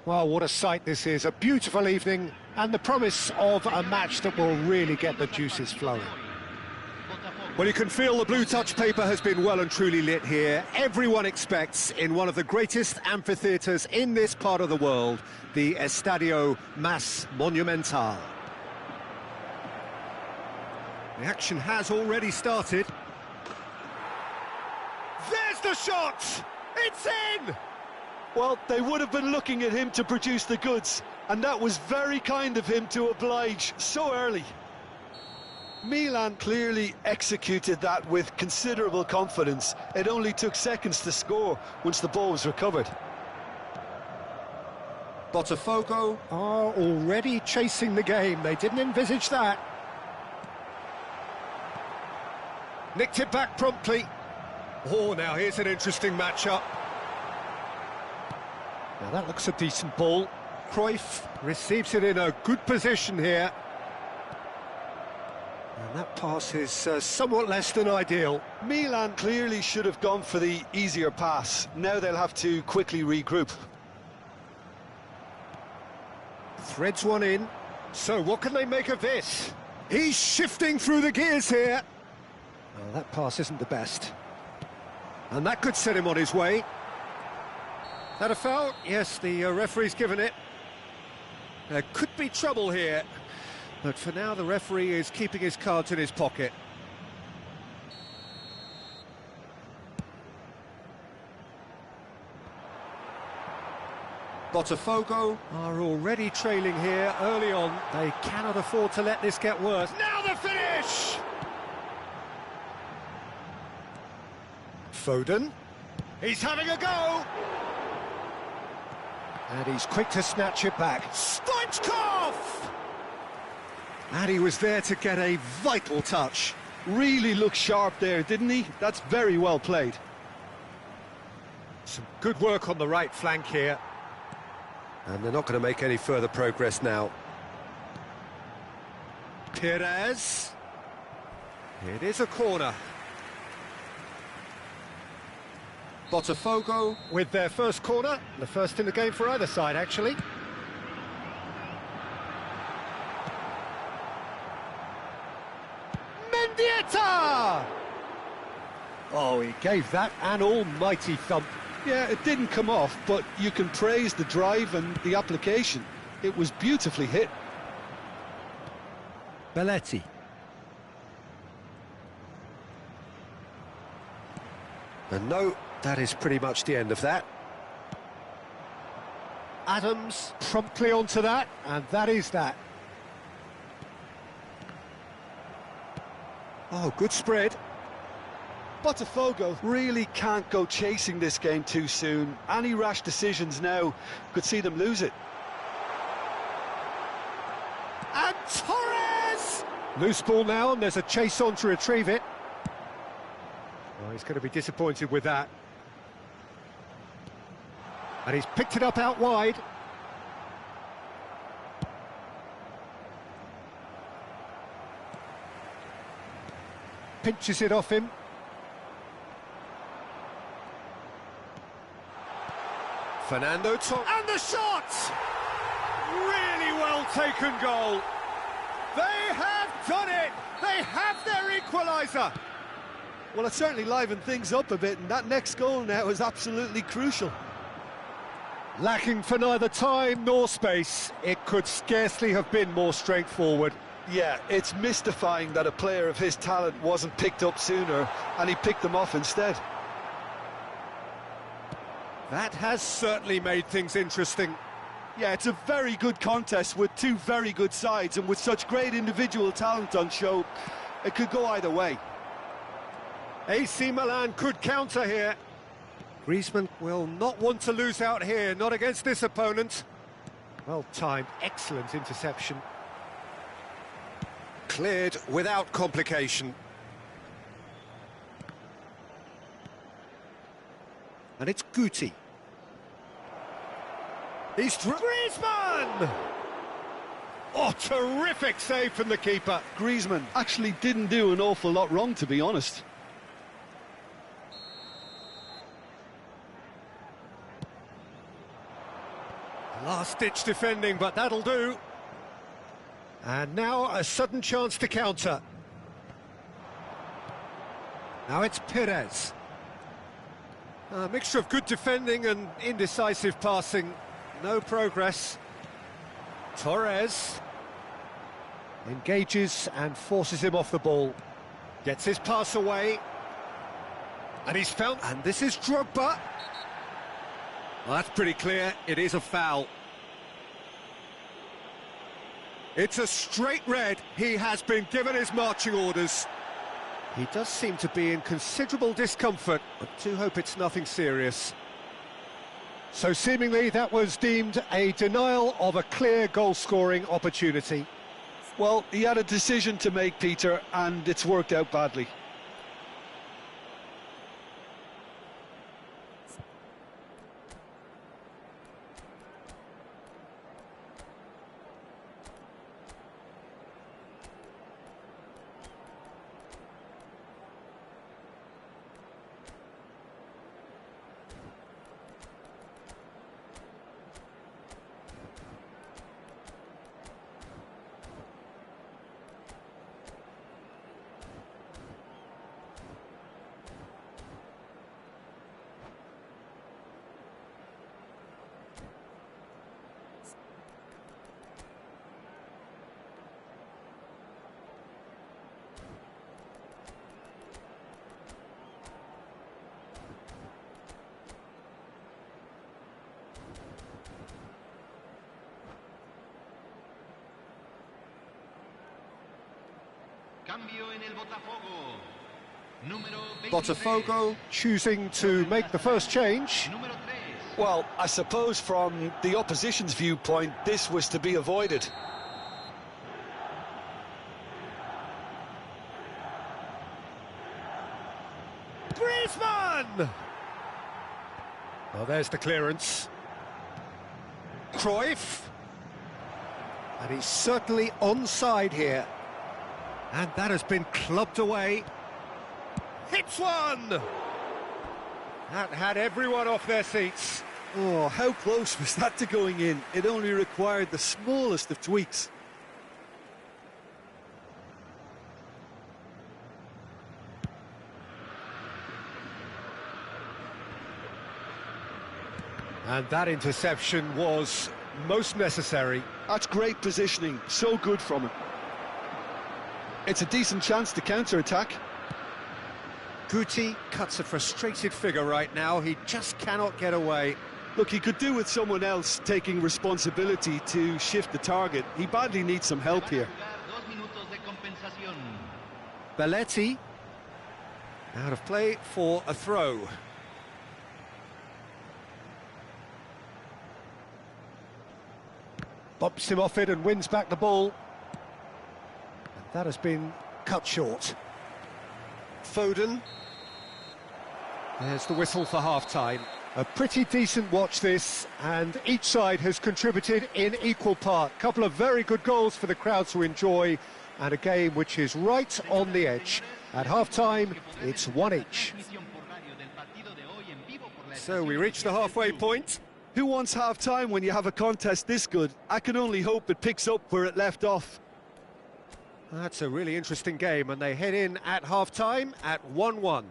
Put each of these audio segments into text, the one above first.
Well, what a sight this is. A beautiful evening and the promise of a match that will really get the juices flowing. Well, you can feel the blue touch paper has been well and truly lit here. Everyone expects, in one of the greatest amphitheatres in this part of the world, the Estadio Mas Monumental. The action has already started. There's the shot! It's in! Well, they would have been looking at him to produce the goods, and that was very kind of him to oblige so early. Milan clearly executed that with considerable confidence. It only took seconds to score once the ball was recovered. Botafogo are already chasing the game. They didn't envisage that. nicked it back promptly. Oh, now here's an interesting matchup. Now that looks a decent ball. Cruyff receives it in a good position here. And that pass is somewhat less than ideal. Milan clearly should have gone for the easier pass. Now they'll have to quickly regroup. Threads one in. So what can they make of this? He's shifting through the gears here. Well, that pass isn't the best. And that could set him on his way. That a foul? Yes, the referee's given it. There could be trouble here. But for now, the referee is keeping his cards in his pocket. Botafogo are already trailing here early on. They cannot afford to let this get worse. Now the finish! Foden. He's having a go! And he's quick to snatch it back. Stoichkov! And he was there to get a vital touch. Really looked sharp there, didn't he? That's very well played. Some good work on the right flank here. And they're not going to make any further progress now. Perez. It is a corner. Botafogo with their first corner, the first in the game for either side, actually. Mendieta! Oh, he gave that an almighty thump. Yeah, it didn't come off, but you can praise the drive and the application. It was beautifully hit. Belletti. And no, that is pretty much the end of that. Adams promptly onto that, and that is that. Oh, good spread. Botafogo really can't go chasing this game too soon. Any rash decisions now could see them lose it. And Torres! Loose ball now, and there's a chase on to retrieve it. Oh, he's going to be disappointed with that. And he's picked it up out wide. Pinches it off him. Fernando Torres. And the shot! Really well taken goal. They have done it! They have their equaliser! Well, it certainly livened things up a bit, and that next goal now is absolutely crucial. Lacking for neither time nor space, it could scarcely have been more straightforward. Yeah, it's mystifying that a player of his talent wasn't picked up sooner, and he picked them off instead. That has certainly made things interesting. Yeah, it's a very good contest with two very good sides, and with such great individual talent on show, it could go either way. AC Milan could counter here. Griezmann will not want to lose out here, not against this opponent. Well timed, excellent interception. Cleared without complication. And it's Guti. He's Griezmann! Oh, terrific save from the keeper. Griezmann actually didn't do an awful lot wrong, to be honest. Last-ditch defending, but that'll do. And now a sudden chance to counter. Now it's Perez. A mixture of good defending and indecisive passing. No progress. Torres engages and forces him off the ball. Gets his pass away. And he's found... And this is Drogba. Well, that's pretty clear. It is a foul. It's a straight red. He has been given his marching orders. He does seem to be in considerable discomfort, but do hope it's nothing serious. So seemingly that was deemed a denial of a clear goal-scoring opportunity. Well, he had a decision to make, Peter, and it's worked out badly. Botafogo choosing to make the first change. Well, I suppose from the opposition's viewpoint, this was to be avoided. Griezmann! Well, there's the clearance. Cruyff. And he's certainly onside here. And that has been clubbed away. Hits one! That had everyone off their seats. Oh, how close was that to going in? It only required the smallest of tweaks. And that interception was most necessary. That's great positioning, so good from him. It's a decent chance to counter-attack. Guti cuts a frustrated figure right now. He just cannot get away. Look, he could do with someone else taking responsibility to shift the target. He badly needs some help here. Belletti out of play for a throw. Bumps him off it and wins back the ball. And that has been cut short. Foden. There's the whistle for half-time. A pretty decent watch this, and each side has contributed in equal part. Couple of very good goals for the crowd to enjoy, and a game which is right on the edge. At half-time, it's one each. So we reach the halfway point. Who wants half-time when you have a contest this good? I can only hope it picks up where it left off. That's a really interesting game, and they head in at half-time at 1-1.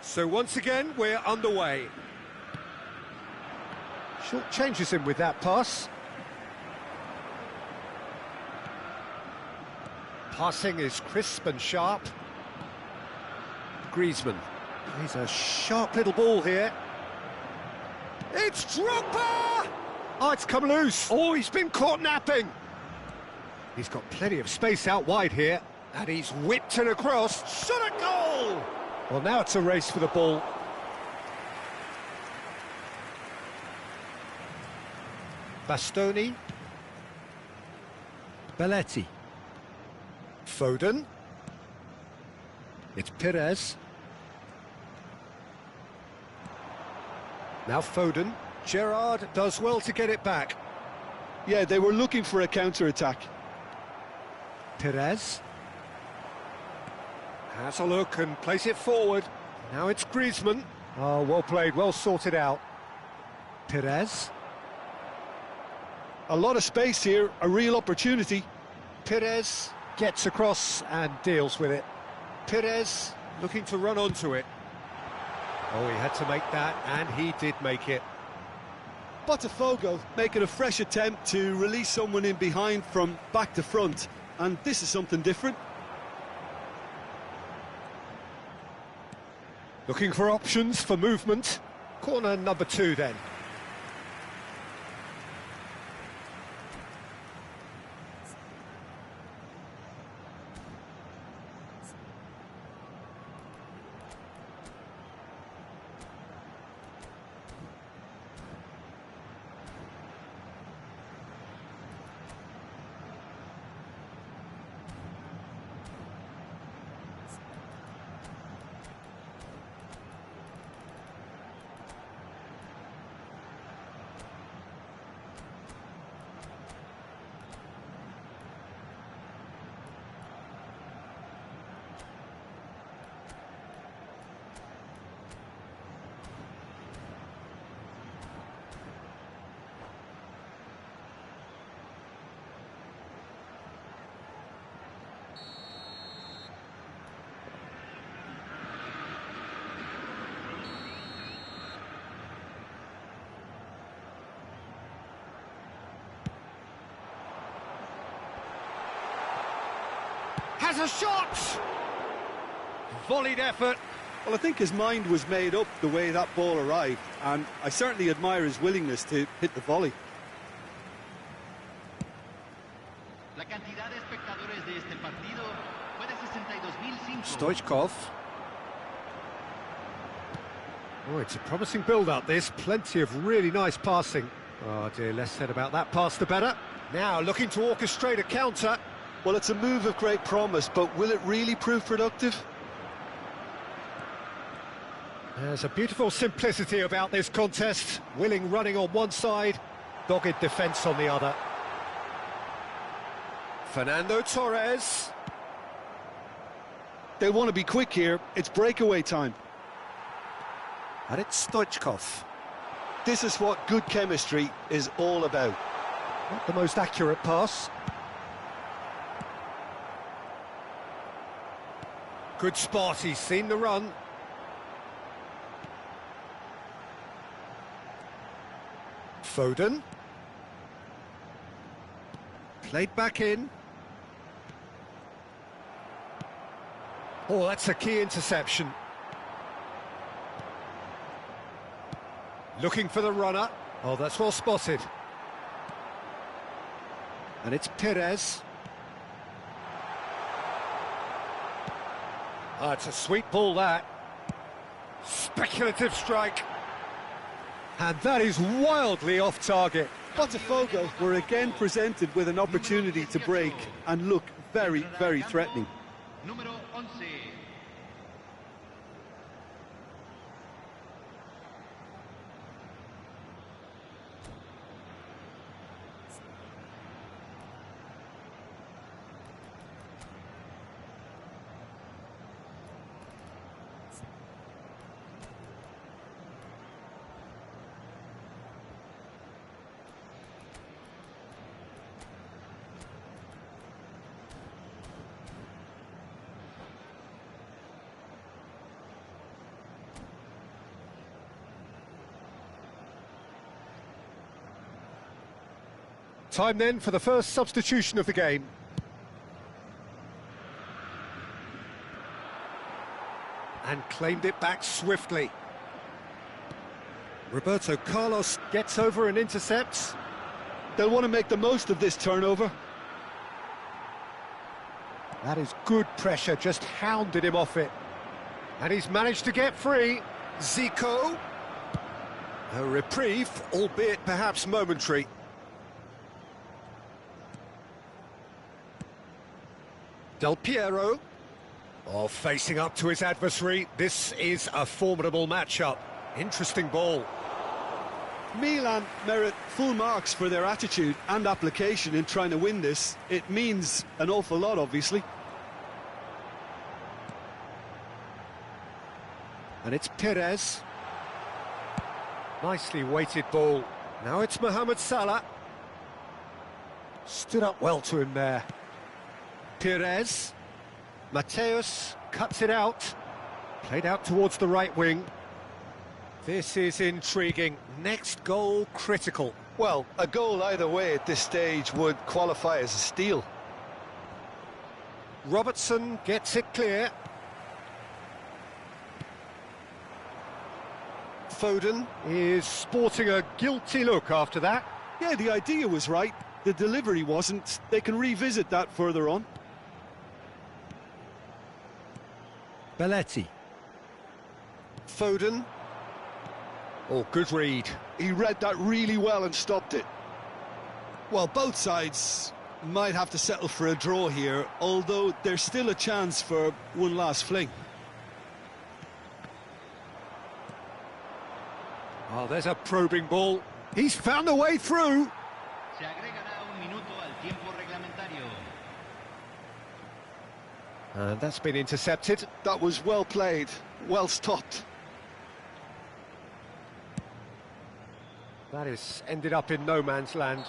So once again, we're underway. Short changes him with that pass. Passing is crisp and sharp. Griezmann. He's a sharp little ball here. It's Drogba! Oh, it's come loose. Oh, he's been caught napping. He's got plenty of space out wide here, and he's whipped it across. Shot a goal! Well, now it's a race for the ball. Bastoni. Belletti. Foden. It's Perez. Now Foden. Gerrard does well to get it back. Yeah, they were looking for a counter-attack. Perez. Has a look and plays it forward. Now it's Griezmann. Oh, well played, well sorted out. Perez. A lot of space here, a real opportunity. Perez gets across and deals with it. Perez looking to run onto it. Oh, he had to make that, and he did make it. Botafogo making a fresh attempt to release someone in behind from back to front, and this is something different. Looking for options for movement. Corner number 2 then. Has a shot! Volleyed effort. Well, I think his mind was made up the way that ball arrived, and I certainly admire his willingness to hit the volley. La cantidad de espectadores de este partido fue de 62.005. Stoichkov. Oh, it's a promising build-up, this. Plenty of really nice passing. Oh, dear, less said about that pass, the better. Now looking to orchestrate a counter. Well, it's a move of great promise, but will it really prove productive? There's a beautiful simplicity about this contest. Willing running on one side, dogged defence on the other. Fernando Torres. They want to be quick here. It's breakaway time. And it's Stoichkov. This is what good chemistry is all about. Not the most accurate pass. Good spot, he's seen the run. Foden. Played back in. Oh, that's a key interception. Looking for the runner. Oh, that's well spotted. And it's Perez. Ah, it's a sweet ball, that. Speculative strike. And that is wildly off target. Botafogo were again presented with an opportunity to break and look very, very threatening. Número 11. Time then for the first substitution of the game. And claimed it back swiftly. Roberto Carlos gets over and intercepts. They'll want to make the most of this turnover. That is good pressure, just hounded him off it. And he's managed to get free. Zico. A reprieve, albeit perhaps momentary. Del Piero. Oh, facing up to his adversary. This is a formidable matchup. Interesting ball. Milan merit full marks for their attitude and application in trying to win this. It means an awful lot, obviously. And it's Perez. Nicely weighted ball. Now it's Mohamed Salah. Stood up well to him there. Perez. Mateus cuts it out. Played out towards the right wing. This is intriguing. Next goal critical. Well, a goal either way at this stage would qualify as a steal. Robertson gets it clear. Foden is sporting a guilty look after that. Yeah, the idea was right. The delivery wasn't. They can revisit that further on. Belletti. Foden. Oh, good read. He read that really well and stopped it. Well, both sides might have to settle for a draw here, although there's still a chance for one last fling. Oh, there's a probing ball. He's found a way through. Se agregará un minuto al tiempo reglamentario. And that's been intercepted. That was well played, well stopped. That is ended up in no man's land.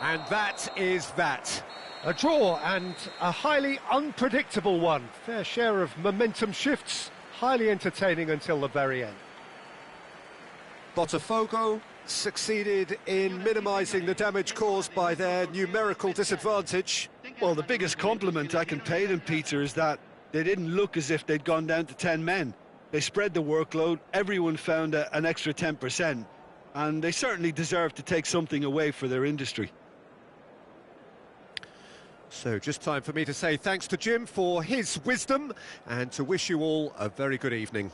And that is that. A draw and a highly unpredictable one. Fair share of momentum shifts. Highly entertaining until the very end. Botafogo succeeded in minimising the damage caused by their numerical disadvantage. Well, the biggest compliment I can pay them, Peter, is that they didn't look as if they'd gone down to 10 men. They spread the workload, everyone found an extra 10%, and they certainly deserve to take something away for their industry. So just time for me to say thanks to Jim for his wisdom and to wish you all a very good evening.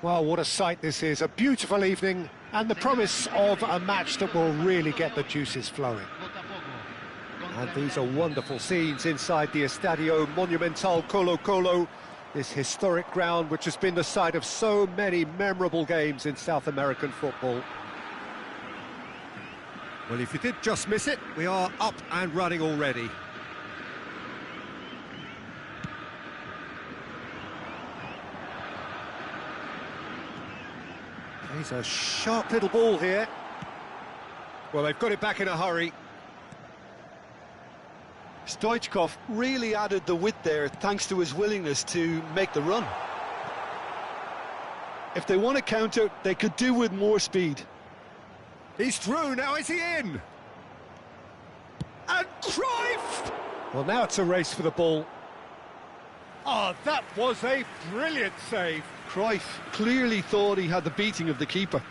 Well, what a sight this is. A beautiful evening and the promise of a match that will really get the juices flowing. And these are wonderful scenes inside the Estadio Monumental Colo-Colo, this historic ground which has been the site of so many memorable games in South American football. Well, if you did just miss it, we are up and running already. He's a sharp little ball here. Well, they've got it back in a hurry. Stoichkov really added the width there thanks to his willingness to make the run. If they want to counter, they could do with more speed. He's through, now is he in? And Cruyff! Well, now it's a race for the ball. Oh, that was a brilliant save. Cruyff clearly thought he had the beating of the keeper.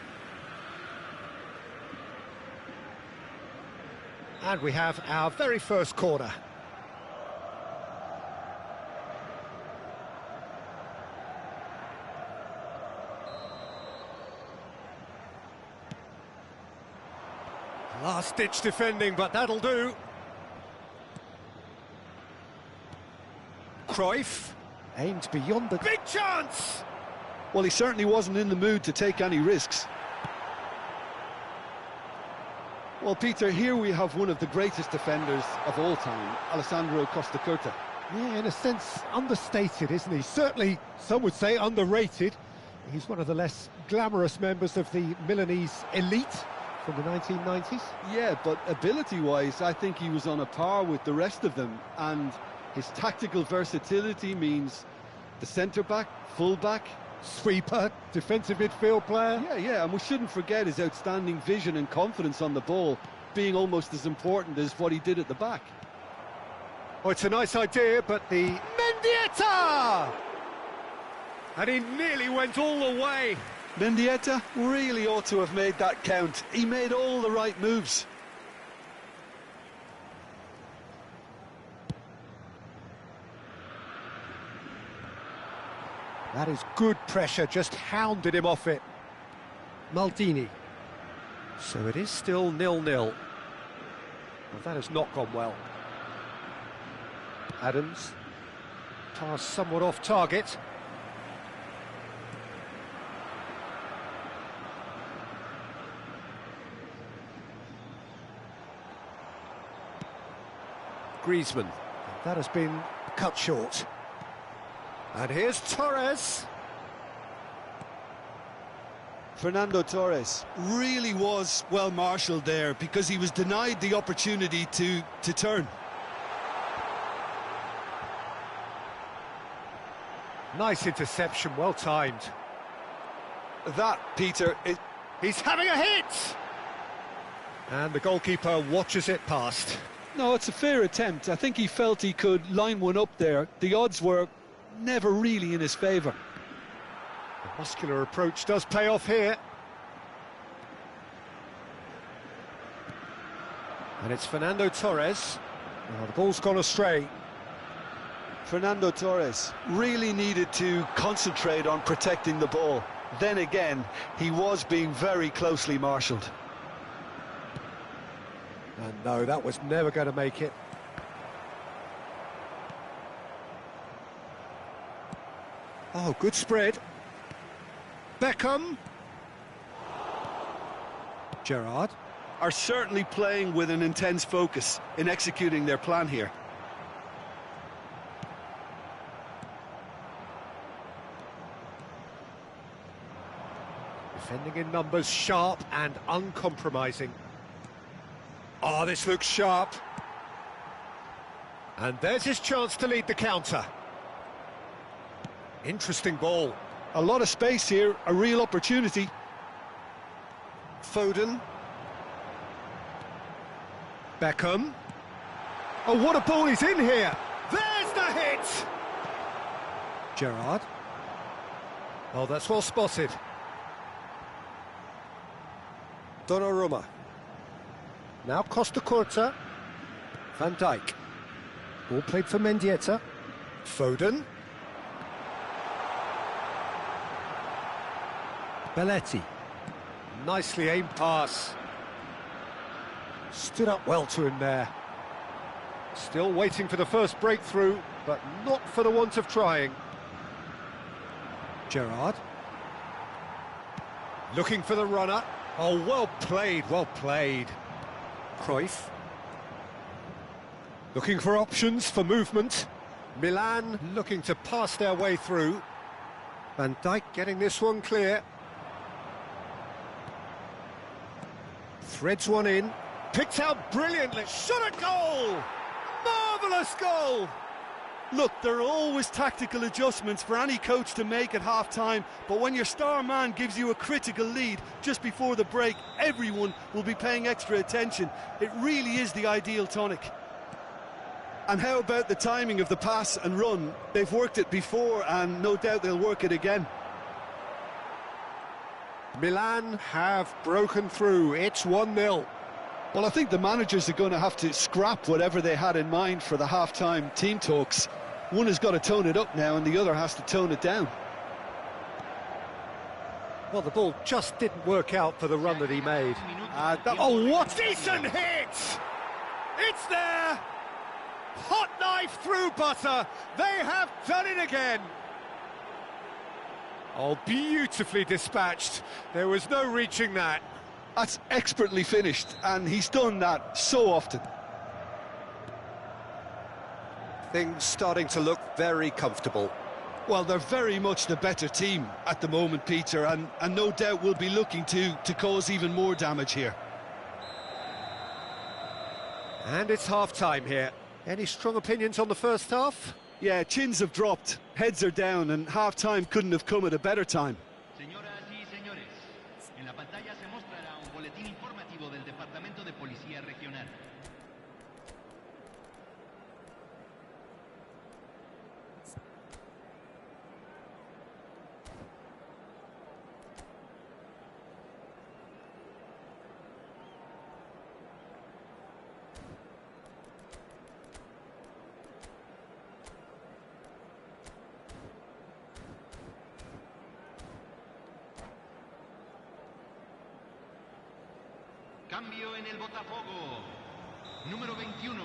And we have our very first corner. Last-ditch defending, but that'll do. Cruyff aimed beyond the... Big chance! Well, he certainly wasn't in the mood to take any risks. Well, Peter, here we have one of the greatest defenders of all time, Alessandro Costa Curta. Yeah, in a sense, understated, isn't he? Certainly, some would say underrated. He's one of the less glamorous members of the Milanese elite from the 1990s. Yeah, but ability-wise, I think he was on a par with the rest of them, and his tactical versatility means the centre-back, full-back, sweeper, defensive midfield player. Yeah, and we shouldn't forget his outstanding vision and confidence on the ball being almost as important as what he did at the back. Oh, it's a nice idea, but the... Mendieta! And he nearly went all the way. Mendieta really ought to have made that count. He made all the right moves. That is good pressure, just hounded him off it. Maldini. So it is still 0-0. Well, that has not gone well. Adams. Pass somewhat off target. Griezmann. That has been cut short. And here's Torres. Fernando Torres really was well marshalled there because he was denied the opportunity to turn. Nice interception, well timed. That, Peter, he's having a hit! And the goalkeeper watches it past. No, it's a fair attempt. I think he felt he could line one up there. The odds were never really in his favour. The muscular approach does pay off here. And it's Fernando Torres. Oh, the ball's gone astray. Fernando Torres really needed to concentrate on protecting the ball. Then again, he was being very closely marshalled. And no, that was never going to make it. Oh, good spread. Beckham. Gerrard. Are certainly playing with an intense focus in executing their plan here. Defending in numbers, sharp and uncompromising. Oh, this looks sharp. And there's his chance to lead the counter. Interesting ball. A lot of space here, a real opportunity. Foden. Beckham. Oh, what a ball he's in here! There's the hit! Gerrard. Oh, that's well spotted. Donnarumma. Now Costa Curta. Van Dijk. Ball played for Mendieta. Foden. Belletti. Nicely aimed pass. Stood up well to him there. Still waiting for the first breakthrough, but not for the want of trying. Gerrard. Looking for the runner. Oh, well played, well played. Cruyff. Looking for options for movement. Milan looking to pass their way through. Van Dijk getting this one clear. Threads one in. Picked out brilliantly. Shot a goal! Marvellous goal! Look, there are always tactical adjustments for any coach to make at half-time, but when your star man gives you a critical lead just before the break, everyone will be paying extra attention. It really is the ideal tonic. And how about the timing of the pass and run? They've worked it before, and no doubt they'll work it again. Milan have broken through. It's 1-0. Well, I think the managers are going to have to scrap whatever they had in mind for the half-time team talks. One has got to tone it up now, and the other has to tone it down. Well, the ball just didn't work out for the run that he made. Oh, what decent hit! It's there! Hot knife through butter. They have done it again. Oh, beautifully dispatched. There was no reaching that. That's expertly finished, and he's done that so often. Things starting to look very comfortable. Well, they're very much the better team at the moment, Peter, and no doubt will be looking to cause even more damage here. And it's half-time here. Any strong opinions on the first half? Yeah, chins have dropped, heads are down, and half-time couldn't have come at a better time. Señoras y señores, en la pantalla se mostrará un boletín informativo del Departamento de Policía Regional. Cambio en el Botafogo. Número 21.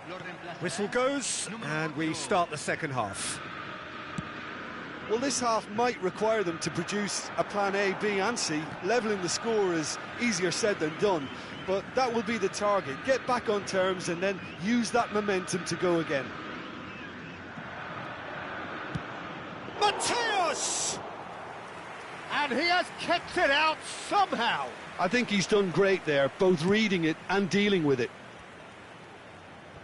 Lo reemplazará. Whistle goes, and we start the second half. Well, this half might require them to produce a plan A, B and C. Levelling the score is easier said than done, but that will be the target. Get back on terms and then use that momentum to go again. Mateus! And he has kept it out somehow. I think he's done great there, both reading it and dealing with it.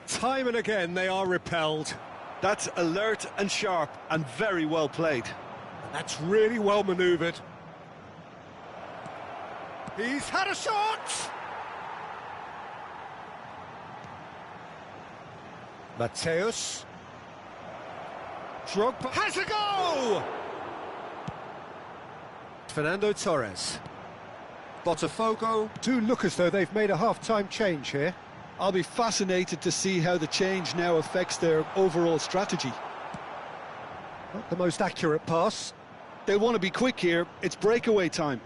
Time and again they are repelled. That's alert and sharp and very well played. That's really well manoeuvred. He's had a shot! Mateus. Drogba has a goal! Fernando Torres. Botafogo do look as though they've made a half-time change here. I'll be fascinated to see how the change now affects their overall strategy. Not the most accurate pass. They'll want to be quick here. It's breakaway time.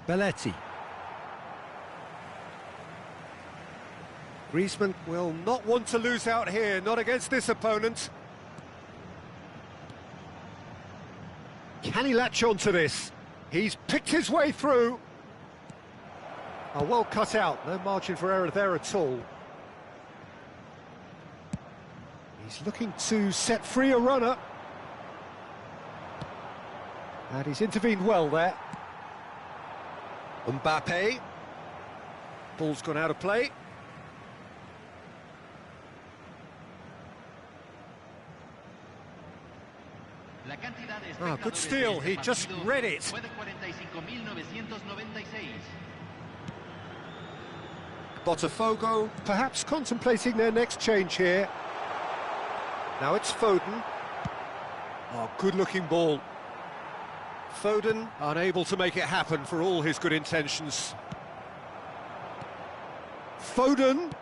Belletti. Griezmann will not want to lose out here, not against this opponent. Can he latch on to this? He's picked his way through. Oh, well cut out, no margin for error there at all. He's looking to set free a runner. And he's intervened well there. Mbappe. Ball's gone out of play. Ah, good steal, he just read it. Botafogo perhaps contemplating their next change here. Now it's Foden. Oh, good-looking ball. Foden unable to make it happen for all his good intentions. Foden.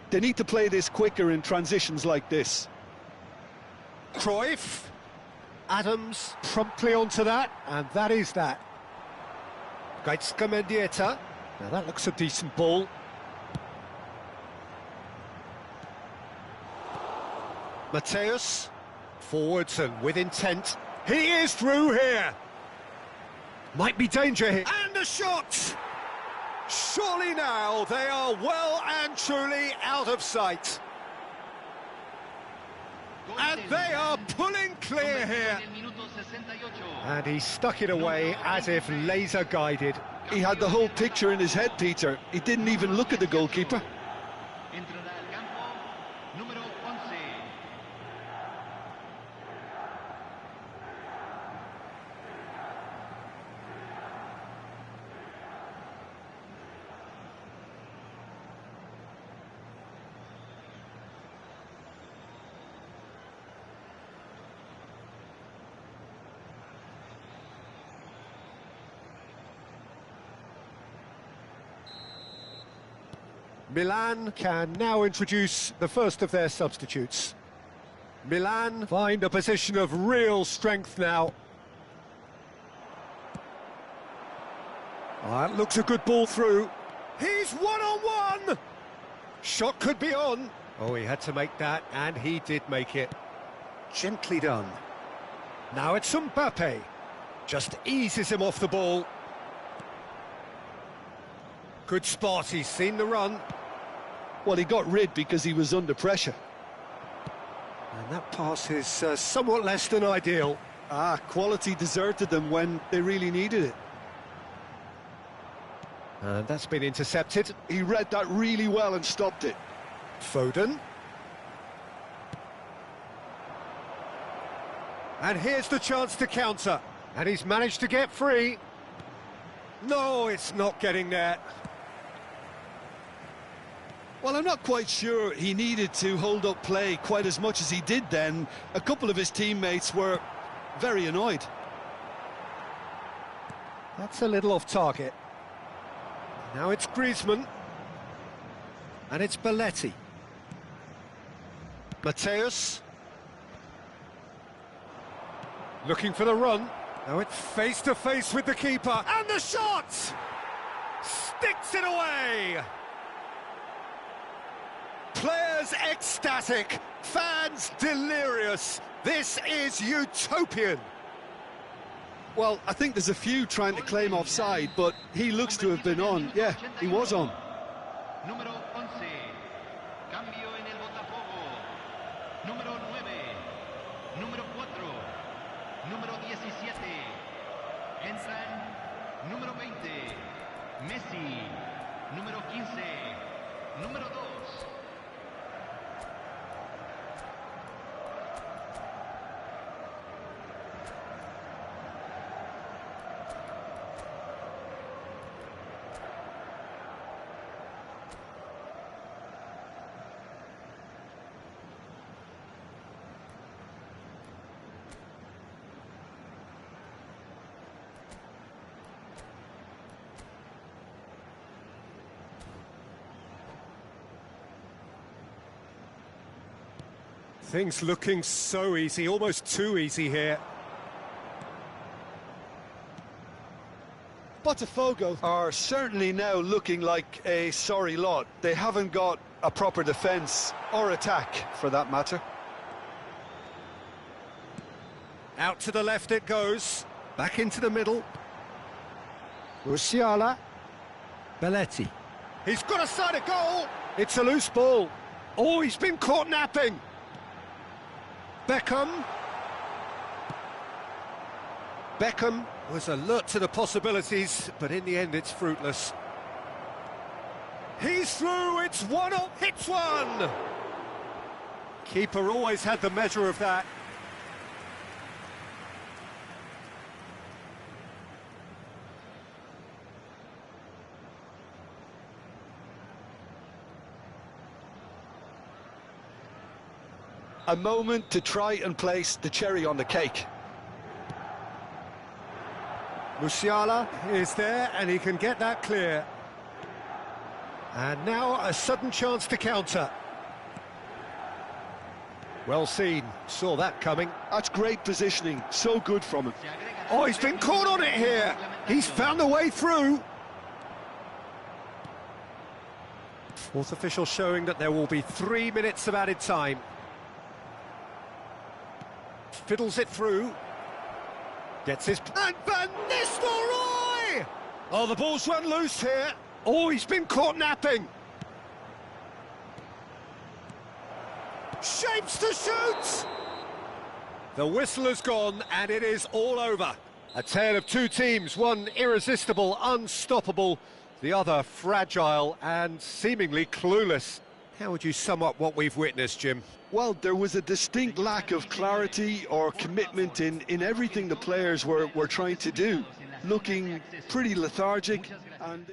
They need to play this quicker in transitions like this. Cruyff. Adams promptly onto that, and that is that. Gaitska Mendieta. Now that looks a decent ball. Mateus. Forwards and with intent. He is through here. Might be danger here. And a shot! Surely now they are well and truly out of sight. And they are pulling clear here. And he stuck it away as if laser guided. He had the whole picture in his head, Peter. He didn't even look at the goalkeeper. Milan can now introduce the first of their substitutes. Milan find a position of real strength now. That looks a good ball through. He's one-on-one! Shot could be on. Oh, he had to make that, and he did make it. Gently done. Now it's Mbappe. Just eases him off the ball. Good spot, he's seen the run. Well, he got rid because he was under pressure. And that pass is somewhat less than ideal. Quality deserted them when they really needed it. And that's been intercepted. He read that really well and stopped it. Foden. And here's the chance to counter. And he's managed to get free. No, it's not getting there. Well, I'm not quite sure he needed to hold up play quite as much as he did then. A couple of his teammates were very annoyed. That's a little off target. Now it's Griezmann. And it's Belletti. Mateus. Looking for the run. Now it's face to face with the keeper. And the shot! Sticks it away! Players ecstatic, fans delirious. This is utopian. Well, I think there's a few trying to claim offside, but he looks to have been on. Yeah, he was on. Número 11, cambio en el Botafogo. Número 9, número 4, número 17. Entran número 20, Messi. Número 15, número 2. Things looking so easy, almost too easy here. Botafogo are certainly now looking like a sorry lot. They haven't got a proper defence or attack, for that matter. Out to the left it goes. Back into the middle. Musiala. Belletti. He's got a side of goal. It's a loose ball. Oh, he's been caught napping. Beckham. Beckham was alert to the possibilities, but in the end it's fruitless. He's through, it's one up, hits one! Keeper always had the measure of that. A moment to try and place the cherry on the cake. Musiala is there and he can get that clear. And now a sudden chance to counter. Well seen, saw that coming. That's great positioning, so good from him. Oh, he's been caught on it here. He's found a way through. Fourth official showing that there will be 3 minutes of added time. Fiddles it through. Gets his... And Van Nistelrooy! Oh, the ball's run loose here. Oh, he's been caught napping. Shapes to shoot! The whistle has gone and it is all over. A tale of two teams, one irresistible, unstoppable, the other fragile and seemingly clueless. How would you sum up what we've witnessed, Jim? Well, there was a distinct lack of clarity or commitment in everything the players were trying to do. Looking pretty lethargic and...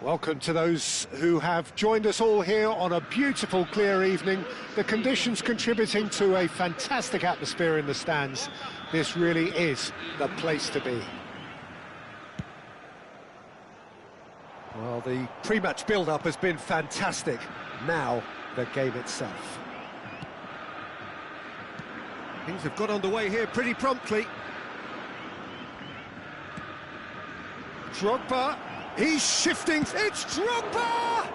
Welcome to those who have joined us all here on a beautiful, clear evening. The conditions contributing to a fantastic atmosphere in the stands. This really is the place to be. Well, the pre-match build-up has been fantastic. Now, the game itself. Things have got underway here pretty promptly. Drogba. He's shifting, it's Drogba!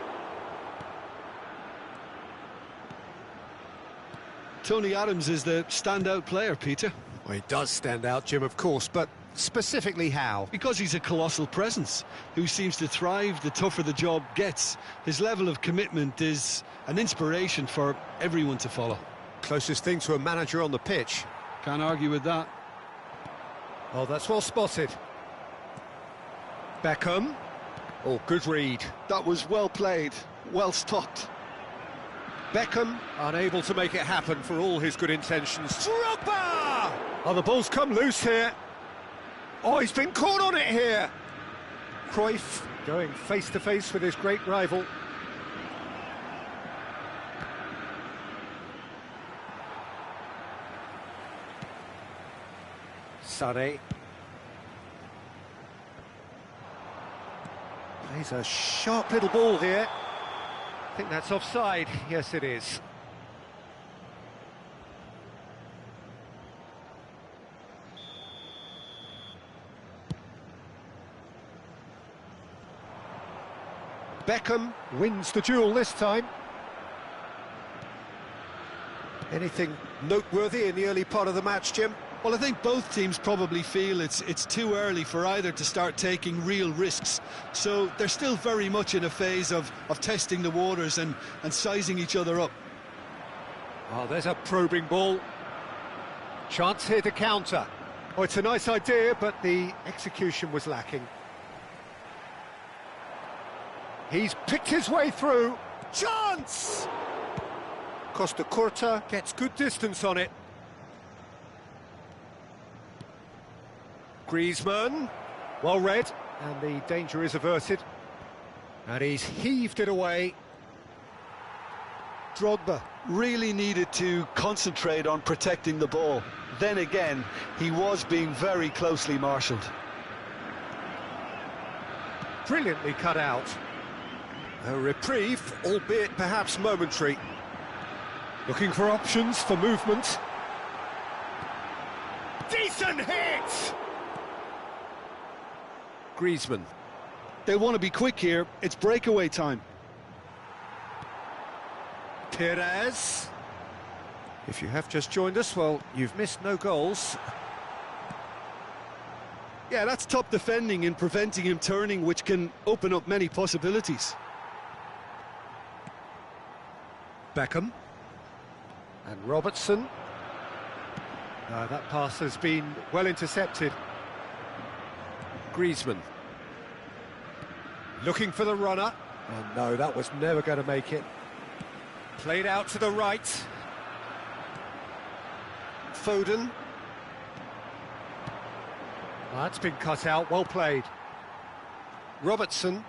Tony Adams is the standout player, Peter. Well, he does stand out, Jim, of course, but specifically how? Because he's a colossal presence who seems to thrive the tougher the job gets. His level of commitment is an inspiration for everyone to follow. Closest thing to a manager on the pitch. Can't argue with that. Oh, that's well spotted. Beckham. Oh, good read. That was well played, well stopped. Beckham unable to make it happen for all his good intentions. Drogba! Oh, the ball's come loose here. Oh, he's been caught on it here. Cruyff going face-to-face with his great rival. Sané. Plays a sharp little ball here. I think that's offside. Yes, it is. Beckham wins the duel this time. Anything noteworthy in the early part of the match, Jim? Well, I think both teams probably feel it's too early for either to start taking real risks. So they're still very much in a phase of testing the waters and sizing each other up. Oh, there's a probing ball. Chance here to counter. Oh, it's a nice idea, but the execution was lacking. He's picked his way through. Chance! Costa Curta gets good distance on it. Griezmann, well read, and the danger is averted. And he's heaved it away. Drogba really needed to concentrate on protecting the ball. Then again, he was being very closely marshalled. Brilliantly cut out. A reprieve, albeit perhaps momentary. Looking for options for movement. Decent hit! Griezmann. They want to be quick here. It's breakaway time. Perez. If you have just joined us, well, you've missed no goals. Yeah, that's top defending in preventing him turning, which can open up many possibilities. Beckham. And Robertson. That pass has been well intercepted. Griezmann. Looking for the runner. And no, that was never going to make it. Played out to the right. Foden. That's been cut out, well played. Robertson.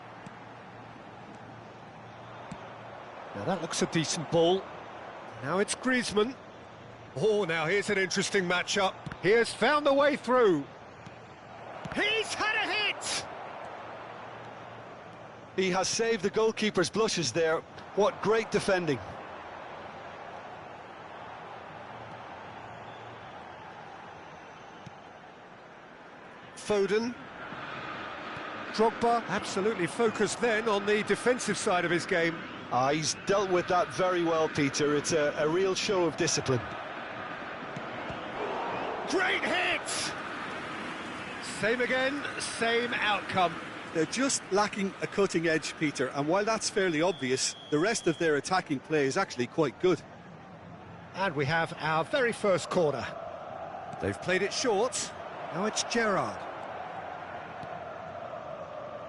Now that looks a decent ball. Now it's Griezmann. Oh, now here's an interesting matchup. He has found the way through. He's had a hit! He has saved the goalkeeper's blushes there. What great defending. Foden. Drogba absolutely focused then on the defensive side of his game. He's dealt with that very well, Peter. It's a real show of discipline. Great hit! Same again, same outcome. They're just lacking a cutting edge, Peter, and while that's fairly obvious, the rest of their attacking play is actually quite good. And we have our very first corner. They've played it short. Now it's Gerrard.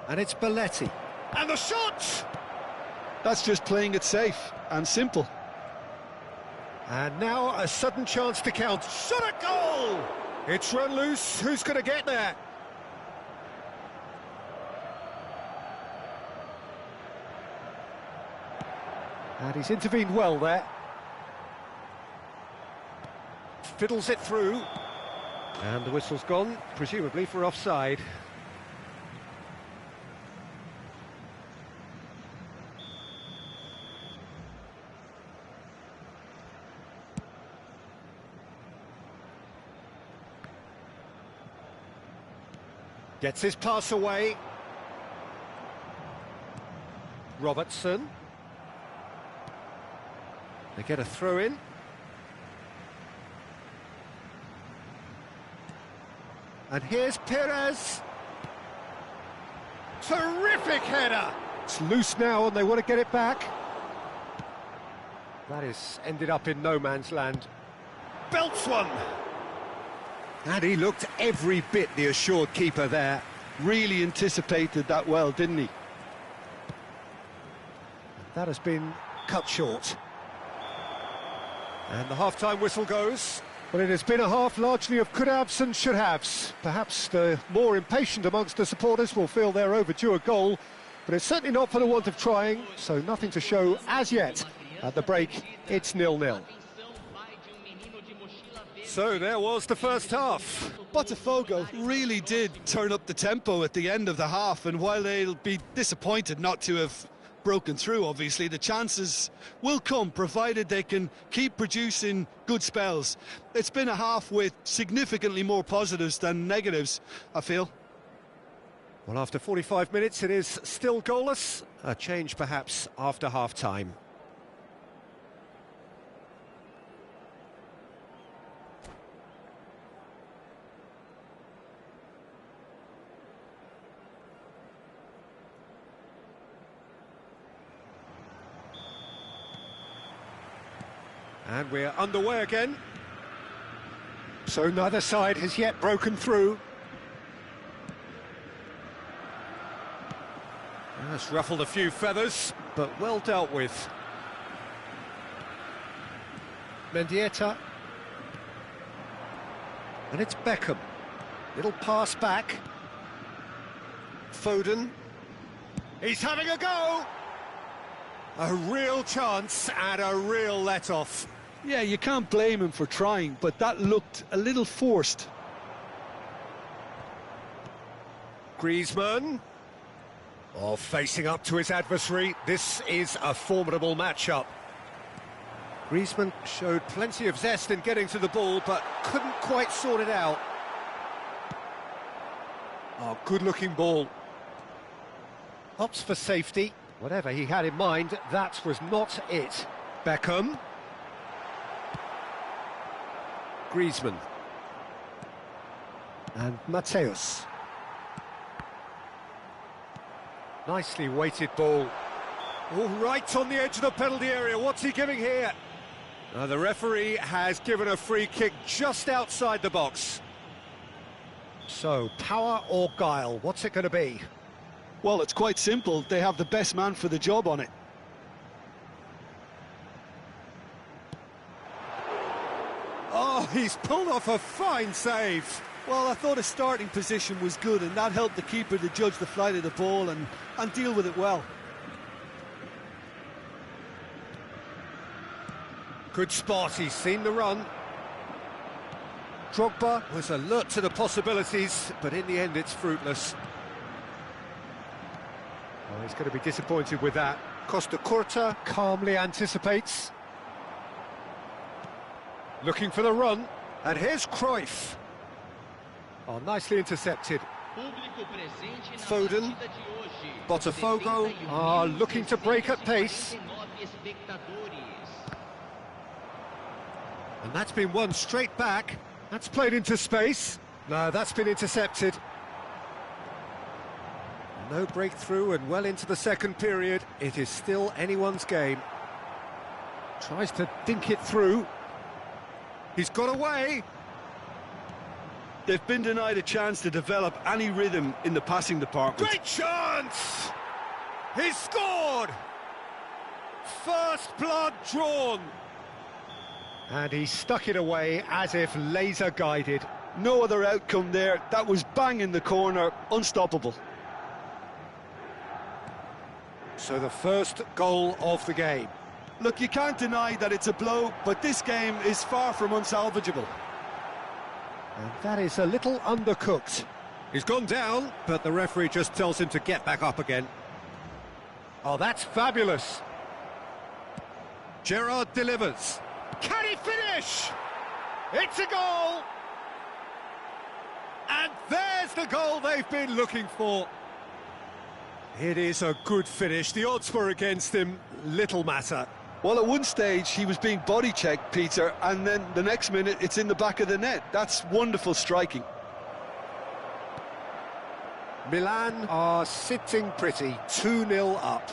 And it's Belletti. And the shot! That's just playing it safe and simple. And now a sudden chance to count. Shot a goal! It's run loose. Who's going to get there? And he's intervened well there. Fiddles it through. And the whistle's gone, presumably for offside. Gets his pass away. Robertson. They get a throw in. And here's Perez. Terrific header! It's loose now and they want to get it back. That is ended up in no man's land. Belts one! And he looked every bit the assured keeper there. Really anticipated that well, didn't he? That has been cut short. And the half-time whistle goes. Well, it has been a half largely of could-haves and should-haves. Perhaps the more impatient amongst the supporters will feel they're overdue a goal, but it's certainly not for the want of trying, so nothing to show as yet. At the break, it's 0-0. So there was the first half. Botafogo really did turn up the tempo at the end of the half, and while they'll be disappointed not to have broken through, obviously, the chances will come, provided they can keep producing good spells. It's been a half with significantly more positives than negatives, I feel. Well, after 45 minutes, it is still goalless. A change, perhaps, after half-time. And we're underway again. So neither side has yet broken through. That's ruffled a few feathers, but well dealt with. Mendieta. And it's Beckham. Little pass back. Foden. He's having a go! A real chance and a real let-off. Yeah, you can't blame him for trying, but that looked a little forced. Griezmann. Oh, facing up to his adversary. This is a formidable matchup. Griezmann showed plenty of zest in getting to the ball, but couldn't quite sort it out. Oh, good-looking ball. Opts for safety. Whatever he had in mind, that was not it. Beckham. Griezmann. And Mateus. Nicely weighted ball. Oh, right on the edge of the penalty area. What's he giving here? The referee has given a free kick just outside the box. So, power or guile, what's it going to be? Well, it's quite simple. They have the best man for the job on it. Oh, he's pulled off a fine save. Well, I thought his starting position was good, and that helped the keeper to judge the flight of the ball and deal with it well. Good spot, he's seen the run. Drogba was alert to the possibilities, but in the end it's fruitless. Oh, he's going to be disappointed with that. Costa Curta calmly anticipates. Looking for the run, and here's Cruyff. Oh, nicely intercepted. Foden. Botafogo are looking to break at pace. And that's been won straight back. That's played into space. No, that's been intercepted. No breakthrough and well into the second period. It is still anyone's game. Tries to dink it through. He's got away. They've been denied a chance to develop any rhythm in the passing department. Great chance! He's scored! First blood drawn. And he stuck it away as if laser guided. No other outcome there. That was bang in the corner, unstoppable. So the first goal of the game. Look, you can't deny that it's a blow, but this game is far from unsalvageable. And that is a little undercooked. He's gone down, but the referee just tells him to get back up again. Oh, that's fabulous. Gerrard delivers. Can he finish? It's a goal! And there's the goal they've been looking for. It is a good finish. The odds were against him. Little matter. Well, at one stage, he was being body-checked, Peter, and then the next minute, it's in the back of the net. That's wonderful striking. Milan are sitting pretty, 2-0 up.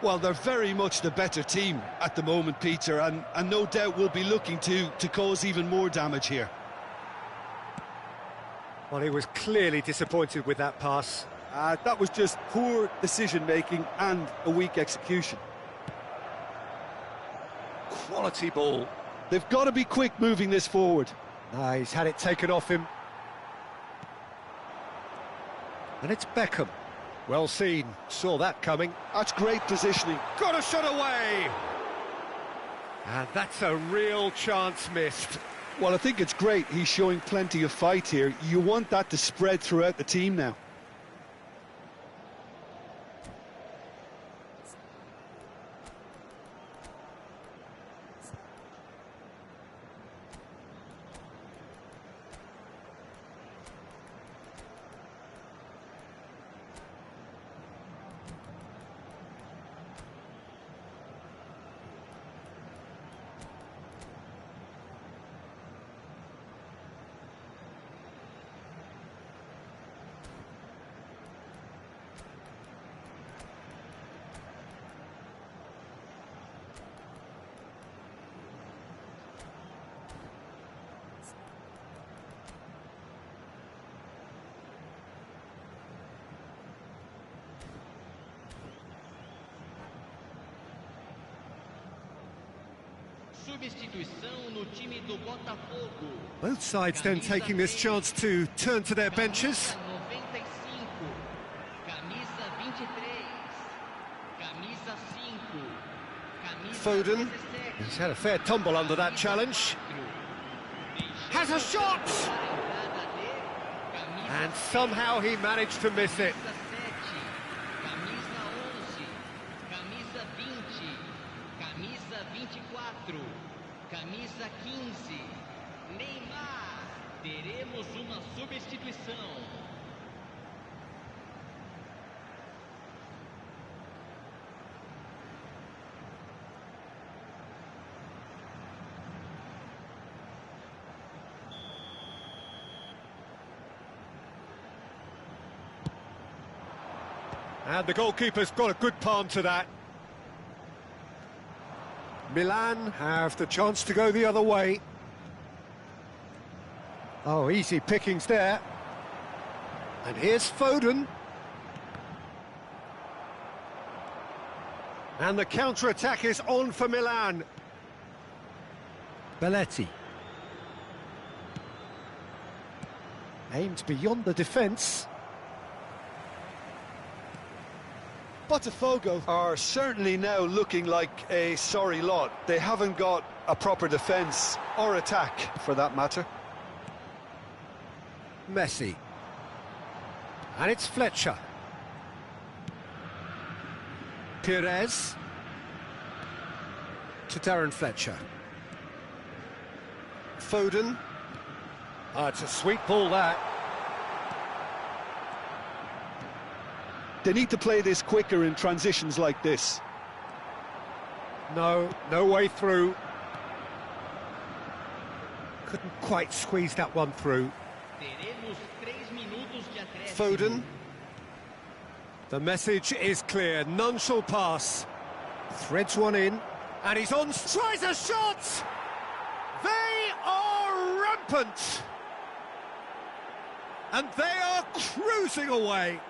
Well, they're very much the better team at the moment, Peter, and no doubt will be looking to cause even more damage here. Well, he was clearly disappointed with that pass. That was just poor decision-making and a weak execution. Quality ball. They've got to be quick moving this forward. He's had it taken off him. And it's Beckham. Well seen, saw that coming. That's great positioning. Got a shot away! And that's a real chance missed. Well, I think it's great. He's showing plenty of fight here. You want that to spread throughout the team now. Substituição no time do Botafogo. Both sides then taking this chance to turn to their benches. Camisa 93. Camisa 5. Foden, he's had a fair tumble under that challenge. Has a shot! And somehow he managed to miss it. Camisa 11. Camisa 20. Camisa 24. Camisa 15. Neymar. Teremos uma substituição. And the goalkeeper's got a good palm to that. Milan have the chance to go the other way. Oh, easy pickings there. And here's Foden. And the counter-attack is on for Milan. Belletti. Aimed beyond the defence. Botafogo are certainly now looking like a sorry lot. They haven't got a proper defence or attack, for that matter. Messi. And it's Fletcher. Pires. To Darren Fletcher. Foden. Oh, it's a sweet ball, that. They need to play this quicker in transitions like this. No way through. Couldn't quite squeeze that one through. Foden. The message is clear, none shall pass. Threads one in. And he's on, tries a shot! They are rampant! And they are cruising away.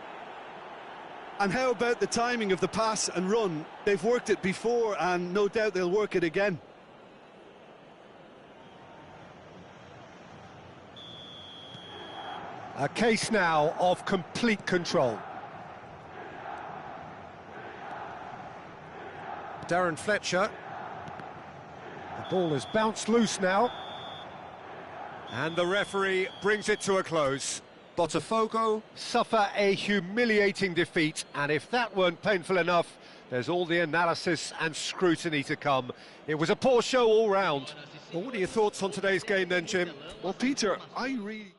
And how about the timing of the pass and run? They've worked it before and no doubt they'll work it again. A case now of complete control. Darren Fletcher. The ball has bounced loose now. And the referee brings it to a close. Botafogo suffer a humiliating defeat, and if that weren't painful enough, there's all the analysis and scrutiny to come. It was a poor show all round. Well, what are your thoughts on today's game then, Jim? Well, Peter, I really...